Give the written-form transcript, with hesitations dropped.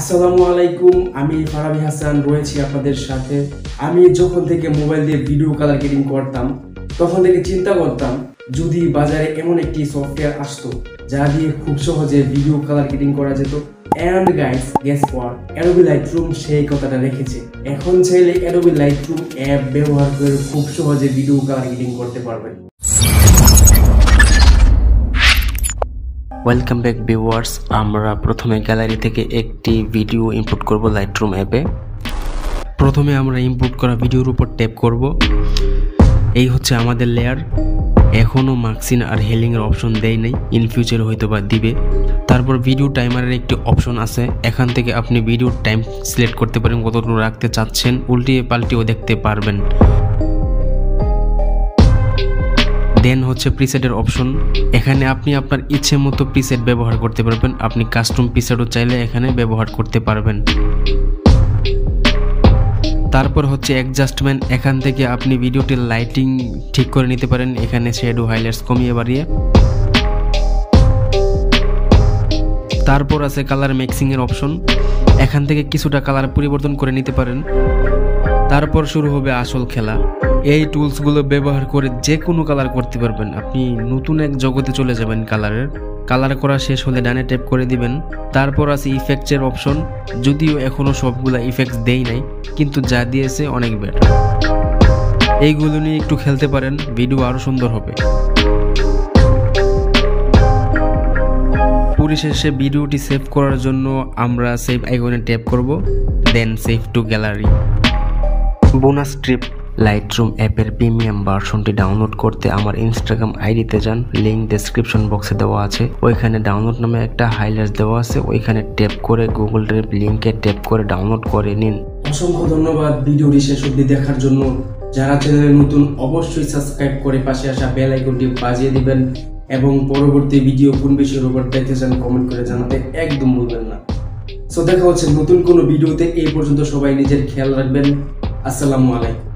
আসসালামু আলাইকুম, আমি ফারাবি হাসান রয়েছি আপনাদের সাথে। আমি যখন থেকে মোবাইল দিয়ে ভিডিও কালার গ্রেডিং করতাম তখন থেকে চিন্তা করতাম যদি বাজারে এমন একটি সফটওয়্যার আসতো যা দিয়ে খুব সহজে ভিডিও কালার গ্রেডিং করা যেত। And guys, guess what, Adobe Lightroom সেই কথাটা রেখেছে। এখন চাইলে Adobe Lightroom অ্যাপ ব্যবহার করে খুব সহজে ভিডিও কালার গ্রেডিং করতে পারবেন। Welcome back viewers. আমরা প্রথমে গ্যালারি থেকে একটি ভিডিও ইনপুট করব লাইটরুম অ্যাপে। প্রথমে আমরা ইনপুট করা ভিডিওর উপর ট্যাপ করব। এই হচ্ছে আমাদের লেয়ার। এখনও মার্কসিন আর হেলিং এর অপশন দেয় নাই, ইন ফিউচার হয়তো বা দিবে। তারপর ভিডিও টাইমারের একটি অপশন আছে, এখান থেকে আপনি ভিডিওর টাইম সিলেক্ট করতে পারেন, কতটুকু রাখতে চাচ্ছেন, উল্টিয়ে পাল্টিয়েও দেখতে পারবেন। দেন হচ্ছে প্রিসেটের অপশন, এখানে আপনি আপনার ইচ্ছে মতো প্রিসেট ব্যবহার করতে পারবেন। আপনি কাস্টম প্রিসেটও চাইলে এখানে ব্যবহার করতে পারবেন। তারপর হচ্ছে অ্যাডজাস্টমেন্ট, এখান থেকে আপনি ভিডিওটির লাইটিং ঠিক করে নিতে পারেন, এখানে শ্যাডো হাইলাইটস কমিয়ে বাড়িয়ে। তারপর আছে কালার মিক্সিং এর অপশন, এখান থেকে কিছুটা কালার পরিবর্তন করে নিতে পারেন। তারপর শুরু হবে আসল খেলা। এই টুলসগুলো ব্যবহার করে যে কোনো কালার করতে পারবেন। আপনি নতুন এক জগতে চলে যাবেন কালারের। কালার করা শেষ হলে ডানে ট্যাপ করে দিবেন। তারপর আছে ইফেক্টসের অপশন, যদিও এখনও সবগুলা ইফেক্টস দেই নাই, কিন্তু যা দিয়েছে অনেক বেটার। এইগুলো নিয়ে একটু খেলতে পারেন, ভিডিও আরও সুন্দর হবে। পরিশেষে ভিডিওটি সেভ করার জন্য আমরা সেভ আইকনে ট্যাপ করব, then save to gallery. Bonus tip, Lightroom অ্যাপের প্রিমিয়াম ভার্সনটি ডাউনলোড করতে আমার ইনস্টাগ্রাম আইডিতে যান, লিঙ্ক ডেসক্রিপশন বক্সে দেওয়া আছে। ওইখানে ডাউনলোড নামে একটা হাইলাইটস দেওয়া আছে, ওইখানে ট্যাপ করে গুগল ড্রাইভ লিঙ্কে ট্যাপ করে ডাউনলোড করে নিন। অসংখ্য ধন্যবাদ ভিডিওটি শেষ অবধি দেখার জন্য। যারা চ্যানেলে নতুন অবশ্যই সাবস্ক্রাইব করে পাশে আসা বেল আইকনটি বাজিয়ে দিবেন এবং পরবর্তী ভিডিও কোন বিষয়ের উপর দেখতে চান কমেন্ট করে জানাতে একদম ভুলবেন না। সো দেখা হচ্ছে নতুন কোনো ভিডিওতে। এই পর্যন্ত সবাই নিজের খেয়াল রাখবেন। আসসালামু আলাইকুম।